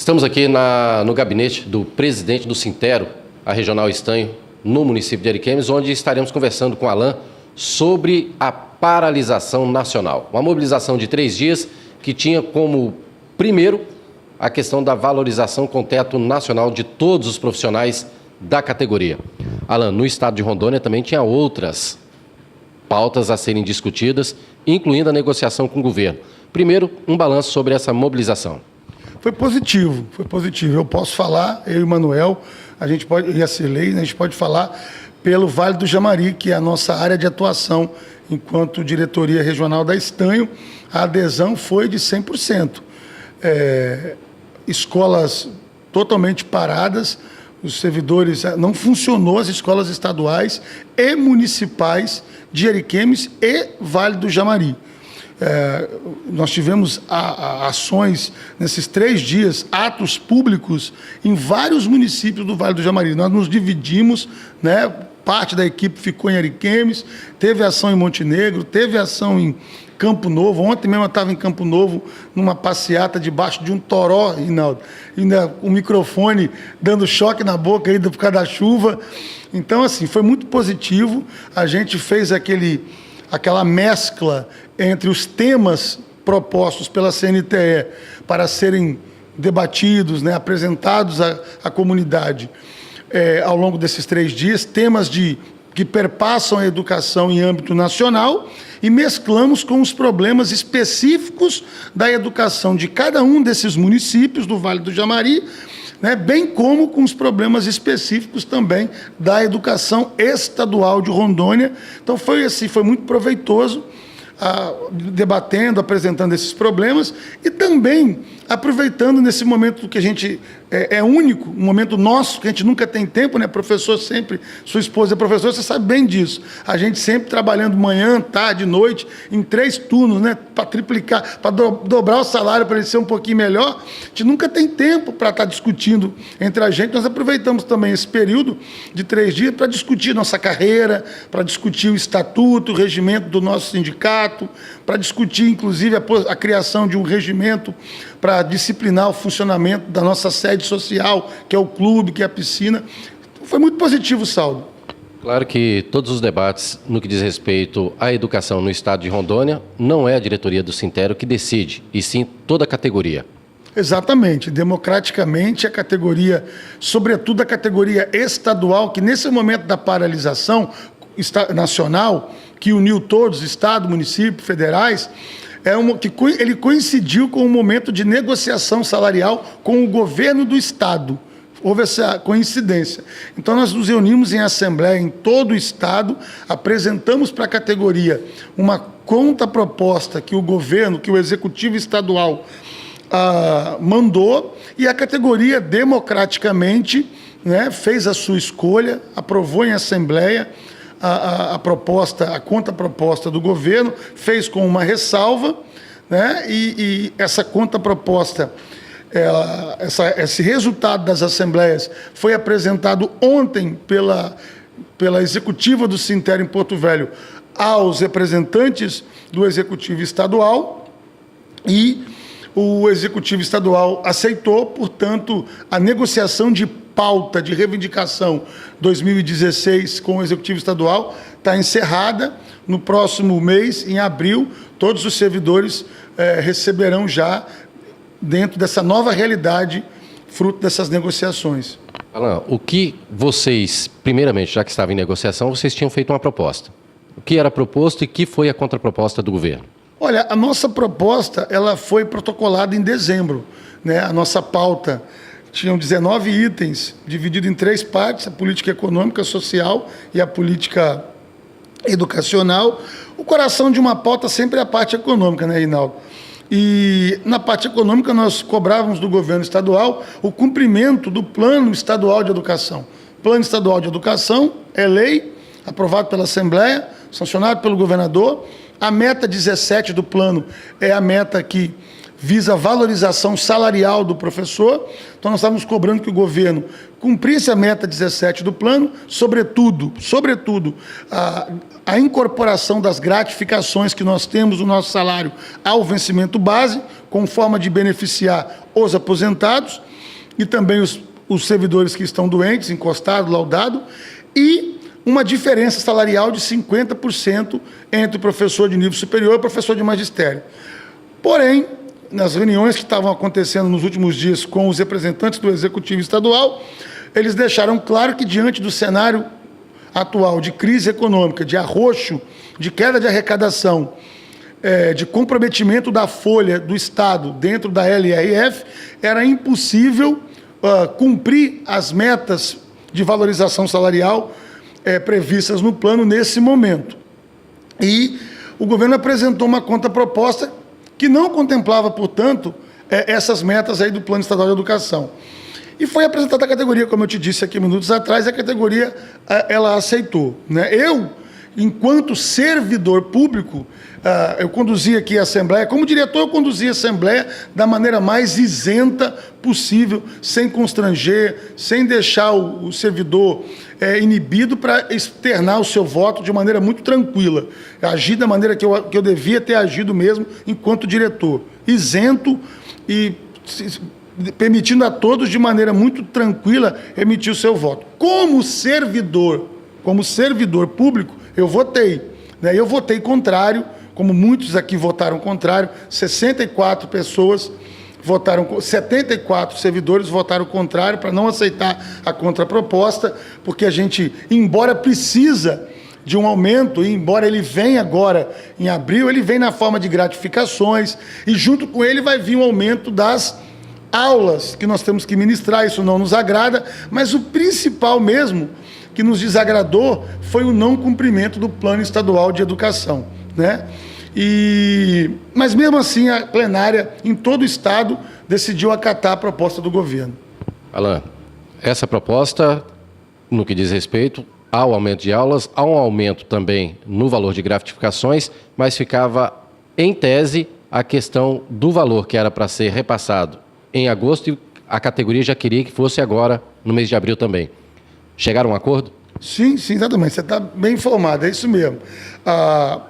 Estamos aqui no gabinete do presidente do Sintero, a Regional Estanho, no município de Ariquemes, onde estaremos conversando com Alain sobre a paralisação nacional. Uma mobilização de 3 dias que tinha como primeiro a questão da valorização com teto nacional de todos os profissionais da categoria. Alain, no estado de Rondônia também tinha outras pautas a serem discutidas, incluindo a negociação com o governo. Primeiro, um balanço sobre essa mobilização. Foi positivo, foi positivo. Eu posso falar, eu e o Manuel, a gente pode, e a Cirlei, a gente pode falar pelo Vale do Jamari, que é a nossa área de atuação enquanto diretoria regional da Estanho. A adesão foi de 100%. Escolas totalmente paradas, os servidores, não funcionou as escolas estaduais e municipais de Ariquemes e Vale do Jamari. Nós tivemos ações nesses 3 dias, atos públicos em vários municípios do Vale do Jamari. Nós nos dividimos, né? Parte da equipe ficou em Ariquemes, teve ação em Montenegro, teve ação em Campo Novo. Ontem mesmo eu estava em Campo Novo, numa passeata debaixo de um toró, Rinaldo, ainda com o microfone dando choque na boca aí por causa da chuva. Então, assim, foi muito positivo. A gente fez aquela mescla entre os temas propostos pela CNTE para serem debatidos, né, apresentados à comunidade ao longo desses 3 dias, temas que perpassam a educação em âmbito nacional, e mesclamos com os problemas específicos da educação de cada um desses municípios do Vale do Jamari, né, bem como com os problemas específicos também da educação estadual de Rondônia. Então foi assim, foi muito proveitoso, debatendo, apresentando esses problemas e também aproveitando nesse momento que a gente é único, um momento nosso, que a gente nunca tem tempo, né? Professor sempre, sua esposa é professora, você sabe bem disso. A gente sempre trabalhando manhã, tarde, noite, em 3 turnos, né? Para triplicar, para dobrar o salário, para ele ser um pouquinho melhor. A gente nunca tem tempo para estar discutindo entre a gente. Nós aproveitamos também esse período de 3 dias para discutir nossa carreira, para discutir o estatuto, o regimento do nosso sindicato, para discutir, inclusive, a criação de um regimento para disciplinar o funcionamento da nossa sede social, que é o clube, que é a piscina. Foi muito positivo o saldo. Claro que todos os debates no que diz respeito à educação no estado de Rondônia, não é a diretoria do Sintero que decide, e sim toda a categoria. Exatamente, democraticamente a categoria, sobretudo a categoria estadual, que nesse momento da paralisação nacional, que uniu todos, estado, município, federais, ele coincidiu com um momento de negociação salarial com o governo do estado. Houve essa coincidência. Então, nós nos reunimos em assembleia em todo o estado, apresentamos para a categoria uma contraproposta que o governo, que o executivo estadual mandou, e a categoria democraticamente, né, fez a sua escolha, aprovou em assembleia a proposta, a contraproposta do governo, fez com uma ressalva, né, e essa contraproposta, esse resultado das assembleias foi apresentado ontem pela executiva do Sintero em Porto Velho aos representantes do executivo estadual, e o executivo estadual aceitou. Portanto, a negociação de pauta de reivindicação 2016 com o executivo estadual está encerrada. No próximo mês, em abril, todos os servidores receberão já, dentro dessa nova realidade, fruto dessas negociações. Alain, o que vocês, primeiramente, já que estava em negociação, vocês tinham feito uma proposta. O que era proposto e que foi a contraproposta do governo? Olha, a nossa proposta ela foi protocolada em dezembro, né? A nossa pauta tinham 19 itens, dividido em 3 partes, a política econômica, social e a política educacional. O coração de uma pauta sempre é a parte econômica, né, Rinaldo? E na parte econômica nós cobrávamos do governo estadual o cumprimento do Plano Estadual de Educação. O Plano Estadual de Educação é lei, aprovado pela Assembleia, sancionado pelo governador. A meta 17 do plano é a meta que visa a valorização salarial do professor. Então, nós estávamos cobrando que o governo cumprisse a meta 17 do plano, sobretudo, a incorporação das gratificações que nós temos no nosso salário ao vencimento base, com forma de beneficiar os aposentados. e também os servidores que estão doentes, encostados, laudados, e uma diferença salarial de 50% entre o professor de nível superior e o professor de magistério. Porém, nas reuniões que estavam acontecendo nos últimos dias com os representantes do Executivo Estadual, eles deixaram claro que, diante do cenário atual de crise econômica, de arroxo, de queda de arrecadação, de comprometimento da folha do Estado dentro da LRF, era impossível cumprir as metas de valorização salarial previstas no plano nesse momento. E o governo apresentou uma contraproposta que não contemplava, portanto, essas metas aí do Plano Estadual de Educação. E foi apresentada a categoria, como eu te disse aqui minutos atrás, a categoria ela aceitou, né? Eu, enquanto servidor público, eu conduzi aqui a Assembleia, como diretor eu conduzi a Assembleia da maneira mais isenta possível, sem constranger, sem deixar o servidor inibido para externar o seu voto de maneira muito tranquila. Agi da maneira que eu devia ter agido mesmo enquanto diretor, isento e permitindo a todos de maneira muito tranquila emitir o seu voto. Como servidor público, eu votei, né? Eu votei contrário, como muitos aqui votaram contrário, 64 pessoas votaram, 74 servidores votaram contrário para não aceitar a contraproposta, porque a gente, embora precisa de um aumento, e embora ele venha agora em abril, ele vem na forma de gratificações, e junto com ele vai vir um aumento das aulas que nós temos que ministrar. Isso não nos agrada, mas o principal mesmo que nos desagradou foi o não cumprimento do Plano Estadual de Educação, né? Mas mesmo assim a plenária em todo o estado decidiu acatar a proposta do governo. Alan, essa proposta, no que diz respeito ao aumento de aulas, há um aumento também no valor de gratificações, mas ficava em tese a questão do valor que era para ser repassado em agosto, e a categoria já queria que fosse agora, no mês de abril também. Chegaram a um acordo? Sim, exatamente. Você está bem informado, é isso mesmo.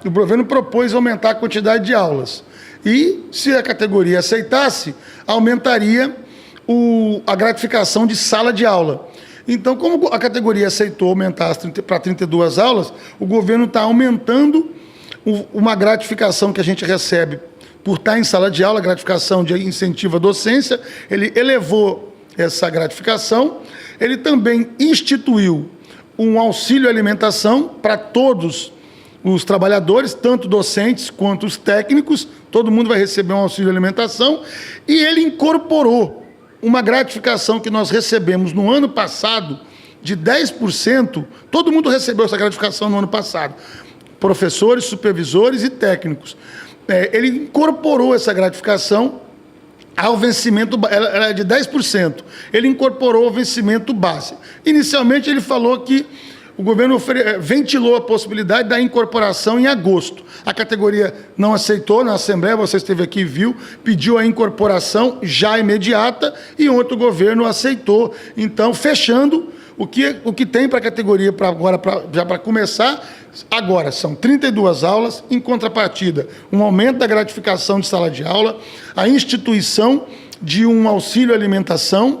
O governo propôs aumentar a quantidade de aulas. E, se a categoria aceitasse, aumentaria a gratificação de sala de aula. Então, como a categoria aceitou aumentar para 32 aulas, o governo está aumentando uma gratificação que a gente recebe por estar em sala de aula, gratificação de incentivo à docência. Ele elevou essa gratificação. Ele também instituiu um auxílio alimentação para todos os trabalhadores, tanto docentes quanto os técnicos. Todo mundo vai receber um auxílio alimentação. E ele incorporou uma gratificação que nós recebemos no ano passado de 10%. Todo mundo recebeu essa gratificação no ano passado. Professores, supervisores e técnicos. Ele incorporou essa gratificação ao vencimento, ela é de 10%. Ele incorporou o vencimento base. Inicialmente, ele falou que o governo ventilou a possibilidade da incorporação em agosto. A categoria não aceitou na Assembleia, você esteve aqui e viu, pediu a incorporação já imediata, e ontem o governo aceitou. Então, fechando o que tem para a categoria já para começar. Agora, são 32 aulas, em contrapartida, um aumento da gratificação de sala de aula, a instituição de um auxílio alimentação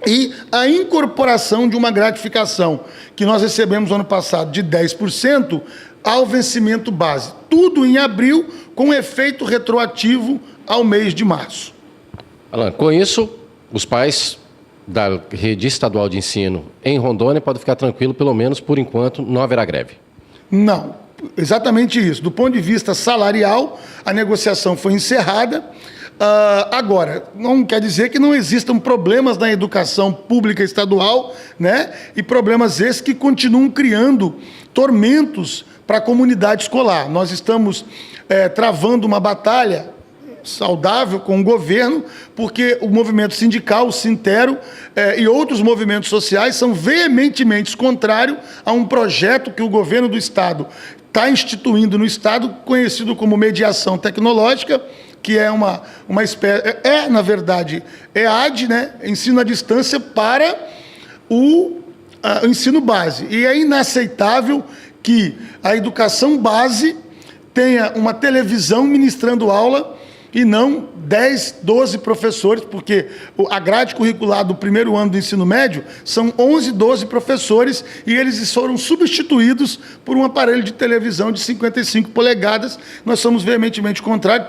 e a incorporação de uma gratificação que nós recebemos no ano passado de 10% ao vencimento base. Tudo em abril, com efeito retroativo ao mês de março. Alan, com isso, os pais da rede estadual de ensino em Rondônia podem ficar tranquilos, pelo menos por enquanto, não haverá greve. Não, exatamente isso. Do ponto de vista salarial, a negociação foi encerrada. Agora, não quer dizer que não existam problemas na educação pública estadual, né? E problemas esses que continuam criando tormentos para a comunidade escolar. Nós estamos travando uma batalha saudável com o governo, porque o movimento sindical, o Sintero, e outros movimentos sociais são veementemente contrários a um projeto que o governo do Estado está instituindo no Estado, conhecido como mediação tecnológica, que é uma espécie, na verdade, EAD, né? Ensino à distância para o ensino base. E é inaceitável que a educação base tenha uma televisão ministrando aula e não 10, 12 professores, porque a grade curricular do primeiro ano do ensino médio são 11, 12 professores, e eles foram substituídos por um aparelho de televisão de 55 polegadas. Nós somos veementemente contrários,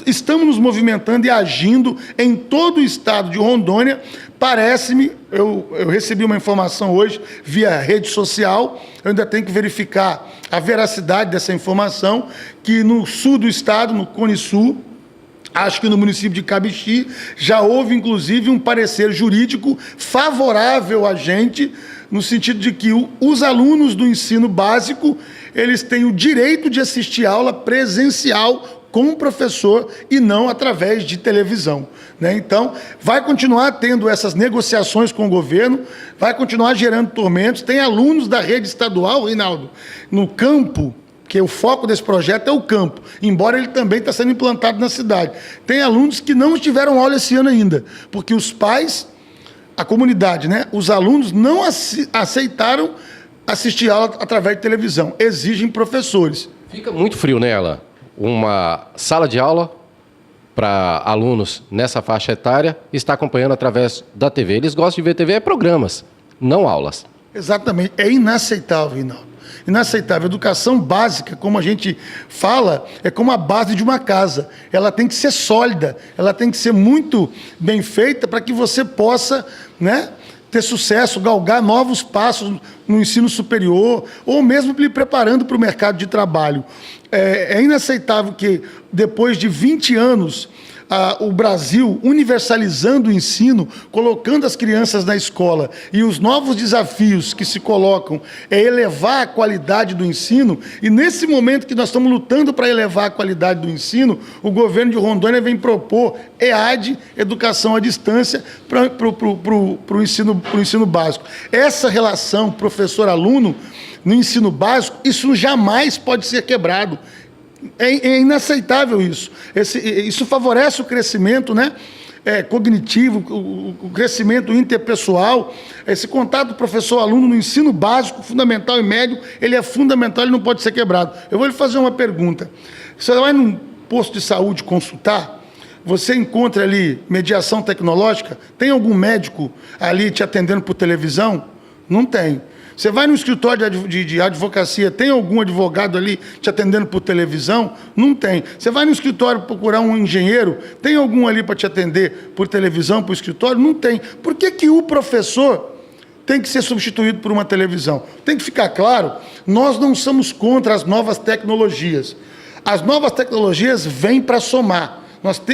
estamos nos movimentando e agindo em todo o estado de Rondônia. Parece-me, eu recebi uma informação hoje via rede social, eu ainda tenho que verificar a veracidade dessa informação, que no sul do estado, no Cone Sul, acho que no município de Cabixi, já houve, inclusive, um parecer jurídico favorável a gente, no sentido de que os alunos do ensino básico, eles têm o direito de assistir aula presencial com o professor e não através de televisão, né? Então, vai continuar tendo essas negociações com o governo, vai continuar gerando tormentos. Tem alunos da rede estadual, Reinaldo, no campo, que o foco desse projeto é o campo, embora ele também está sendo implantado na cidade. Tem alunos que não tiveram aula esse ano ainda, porque os pais, a comunidade, né, os alunos não aceitaram assistir aula através de televisão, exigem professores. Fica muito frio nela. Uma sala de aula para alunos nessa faixa etária está acompanhando através da TV. Eles gostam de ver TV, programas, não aulas. Exatamente, é inaceitável, Reinaldo. Inaceitável. Educação básica, como a gente fala, é como a base de uma casa. Ela tem que ser sólida, ela tem que ser muito bem feita para que você possa, né, ter sucesso, galgar novos passos no ensino superior, ou mesmo lhe preparando para o mercado de trabalho. É inaceitável que, depois de 20 anos, o Brasil universalizando o ensino, colocando as crianças na escola, e os novos desafios que se colocam é elevar a qualidade do ensino, e nesse momento que nós estamos lutando para elevar a qualidade do ensino, o governo de Rondônia vem propor EAD, educação à distância, para o ensino básico. Essa relação professor-aluno no ensino básico, isso jamais pode ser quebrado. É inaceitável isso. Isso favorece o crescimento, né, cognitivo, o crescimento interpessoal. Esse contato professor-aluno no ensino básico, fundamental e médio, ele é fundamental, ele não pode ser quebrado. Eu vou lhe fazer uma pergunta. Você vai num posto de saúde consultar, você encontra ali mediação tecnológica? Tem algum médico ali te atendendo por televisão? Não tem. Você vai no escritório de advocacia, tem algum advogado ali te atendendo por televisão? Não tem. Você vai no escritório procurar um engenheiro, tem algum ali para te atender por televisão, por escritório? Não tem. Por que o professor tem que ser substituído por uma televisão? Tem que ficar claro, nós não somos contra as novas tecnologias. As novas tecnologias vêm para somar.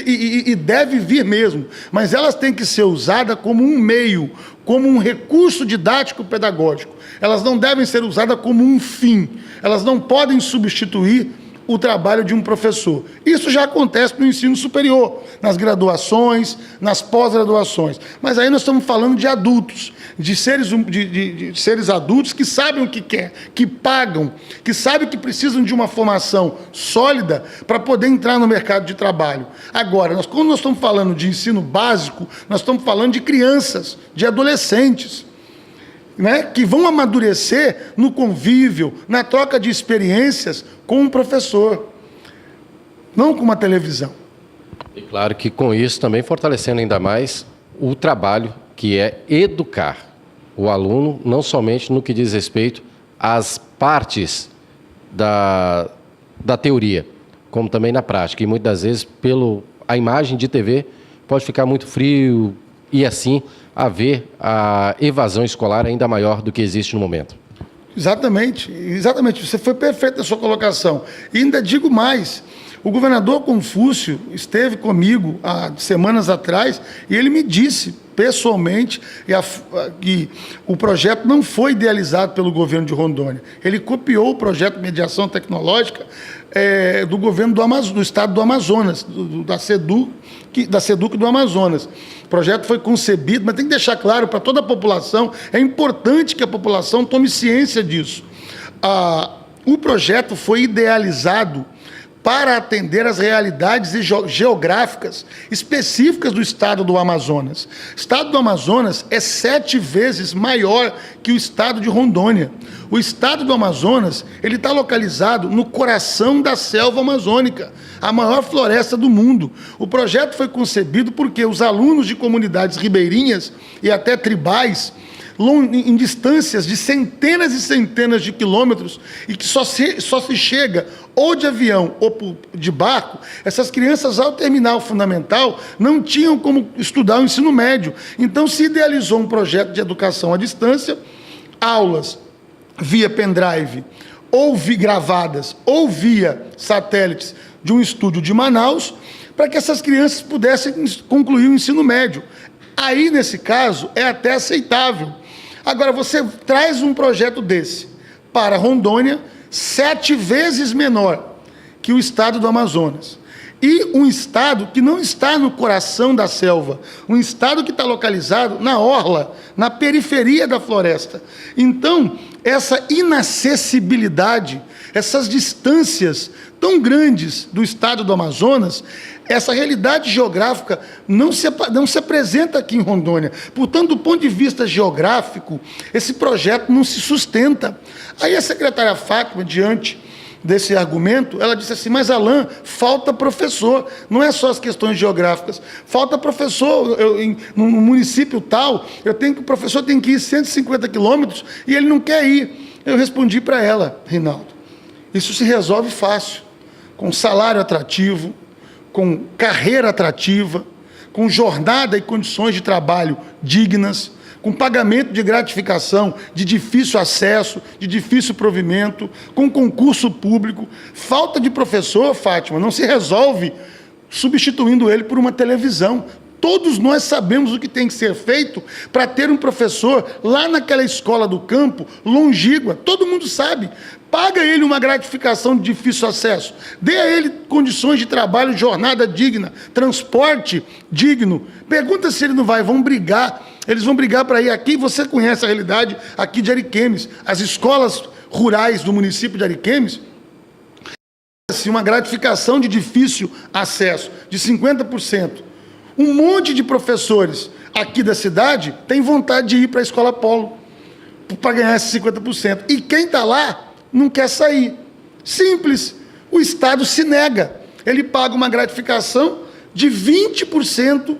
E deve vir mesmo, mas elas têm que ser usadas como um meio, como um recurso didático-pedagógico. Elas não devem ser usadas como um fim. Elas não podem substituir o trabalho de um professor. Isso já acontece no ensino superior, nas graduações, nas pós-graduações. Mas aí nós estamos falando de adultos, de seres adultos que sabem o que quer, que pagam, que sabem que precisam de uma formação sólida para poder entrar no mercado de trabalho. Agora, quando nós estamos falando de ensino básico, nós estamos falando de crianças, de adolescentes, né, que vão amadurecer no convívio, na troca de experiências com um professor, não com uma televisão. E claro que com isso também fortalecendo ainda mais o trabalho que é educar o aluno, não somente no que diz respeito às partes da teoria, como também na prática. E muitas vezes, a imagem de TV pode ficar muito frio e assim haver a evasão escolar ainda maior do que existe no momento. Exatamente, exatamente. Você foi perfeito na sua colocação. E ainda digo mais, o governador Confúcio esteve comigo há semanas atrás e ele me disse pessoalmente que o projeto não foi idealizado pelo governo de Rondônia. Ele copiou o projeto de mediação tecnológica do governo do estado do Amazonas, da SEDUC do Amazonas. O projeto foi concebido, mas tem que deixar claro para toda a população, é importante que a população tome ciência disso. O projeto foi idealizado para atender às realidades geográficas específicas do estado do Amazonas. O estado do Amazonas é 7 vezes maior que o estado de Rondônia. O estado do Amazonas, ele está localizado no coração da selva amazônica, a maior floresta do mundo. O projeto foi concebido porque os alunos de comunidades ribeirinhas e até tribais, em distâncias de centenas e centenas de quilômetros, e que só se chega ou de avião ou de barco, essas crianças, ao terminar o fundamental, não tinham como estudar o ensino médio. Então se idealizou um projeto de educação à distância, aulas via pendrive, ou gravadas, ou via satélites de um estúdio de Manaus, para que essas crianças pudessem concluir o ensino médio. Aí, nesse caso, é até aceitável. Agora, você traz um projeto desse para Rondônia, 7 vezes menor que o estado do Amazonas. E um estado que não está no coração da selva, um estado que está localizado na orla, na periferia da floresta. Então, essa inacessibilidade, essas distâncias tão grandes do estado do Amazonas, essa realidade geográfica não se apresenta aqui em Rondônia. Portanto, do ponto de vista geográfico, esse projeto não se sustenta. Aí a secretária Fátima, diante desse argumento, ela disse assim: mas Alain, falta professor, não é só as questões geográficas, falta professor, no município tal, o professor tem que ir 150 quilômetros e ele não quer ir. Eu respondi para ela: Rinaldo, isso se resolve fácil, com salário atrativo, com carreira atrativa, com jornada e condições de trabalho dignas, com pagamento de gratificação de difícil acesso, de difícil provimento, com concurso público. Falta de professor, Fátima, não se resolve substituindo ele por uma televisão. Todos nós sabemos o que tem que ser feito para ter um professor lá naquela escola do campo, longínqua. Todo mundo sabe. Paga ele uma gratificação de difícil acesso. Dê a ele condições de trabalho, jornada digna, transporte digno. Pergunta se ele não vai. Vão brigar. Eles vão brigar para ir aqui. Você conhece a realidade aqui de Ariquemes. As escolas rurais do município de Ariquemes, uma gratificação de difícil acesso de 50%. Um monte de professores aqui da cidade tem vontade de ir para a escola Polo para ganhar esses 50%. E quem está lá não quer sair. Simples. O Estado se nega. Ele paga uma gratificação de 20%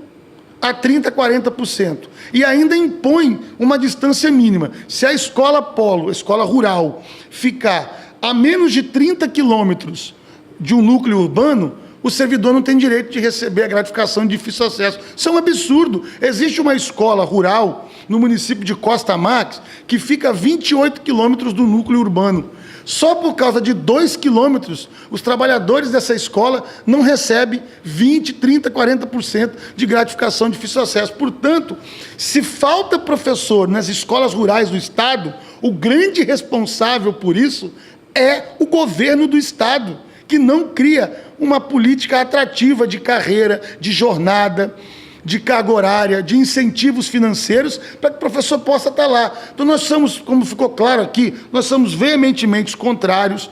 a 30%, 40%. E ainda impõe uma distância mínima. Se a escola Polo, a escola rural, ficar a menos de 30 quilômetros de um núcleo urbano, o servidor não tem direito de receber a gratificação de difícil acesso. Isso é um absurdo. Existe uma escola rural no município de Costa Max que fica a 28 quilômetros do núcleo urbano. Só por causa de 2 quilômetros, os trabalhadores dessa escola não recebem 20%, 30%, 40% de gratificação de difícil acesso. Portanto, se falta professor nas escolas rurais do Estado, o grande responsável por isso é o governo do Estado, que não cria uma política atrativa de carreira, de jornada, de carga horária, de incentivos financeiros para que o professor possa estar lá. Então nós somos, como ficou claro aqui, nós somos veementemente contrários.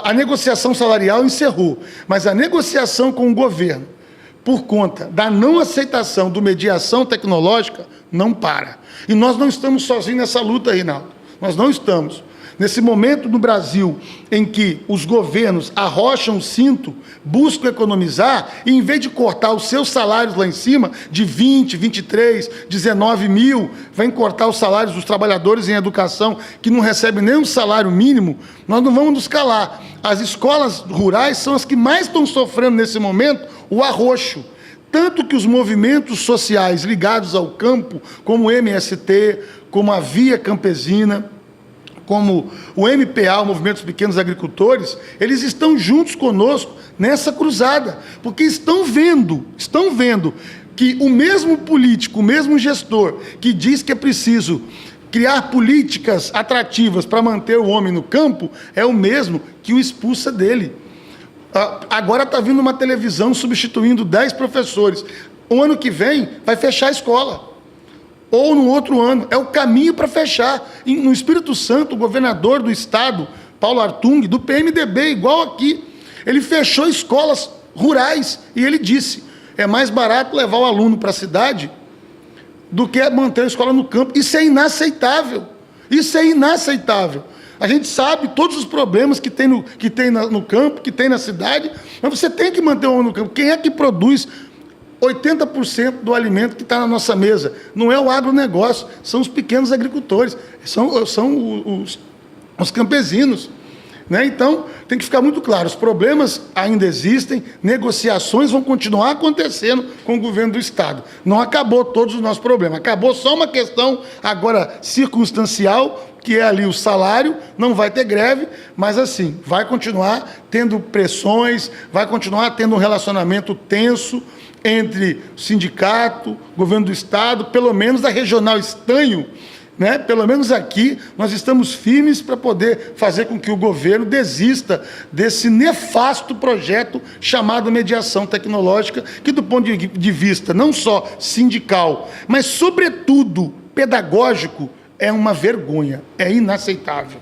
A negociação salarial encerrou, mas a negociação com o governo, por conta da não aceitação do mediação tecnológica, não para. E nós não estamos sozinhos nessa luta, Rinaldo. Nós não estamos. Nesse momento no Brasil em que os governos arrocham o cinto, buscam economizar, e em vez de cortar os seus salários lá em cima, de 20, 23, 19 mil, vem cortar os salários dos trabalhadores em educação, que não recebem nem um salário mínimo, nós não vamos nos calar. As escolas rurais são as que mais estão sofrendo nesse momento o arroxo. Tanto que os movimentos sociais ligados ao campo, como o MST, como a Via Campesina, como o MPA, o Movimento dos Pequenos Agricultores, eles estão juntos conosco nessa cruzada, porque estão vendo que o mesmo político, o mesmo gestor que diz que é preciso criar políticas atrativas para manter o homem no campo, é o mesmo que o expulsa dele. Agora está vindo uma televisão substituindo 10 professores. O ano que vem vai fechar a escola. Ou no outro ano. É o caminho para fechar. No Espírito Santo, o governador do estado, Paulo Artung, do PMDB, igual aqui, Ele fechou escolas rurais e ele disse, é mais barato levar o aluno para a cidade do que manter a escola no campo. Isso é inaceitável. Isso é inaceitável. A gente sabe todos os problemas que tem no campo, que tem na cidade, mas você tem que manter o homem no campo. Quem é que produz 80% do alimento que está na nossa mesa? Não é o agronegócio, são os pequenos agricultores, são os campesinos. Né? Então, tem que ficar muito claro, os problemas ainda existem, negociações vão continuar acontecendo com o governo do Estado. Não acabou todos os nossos problemas, acabou só uma questão agora circunstancial, que é ali o salário, não vai ter greve, mas assim, vai continuar tendo pressões, vai continuar tendo um relacionamento tenso entre o sindicato, governo do Estado, pelo menos da Regional Estanho, né? Pelo menos aqui, nós estamos firmes para poder fazer com que o governo desista desse nefasto projeto chamado mediação tecnológica, que do ponto de vista não só sindical, mas sobretudo pedagógico, é uma vergonha, é inaceitável.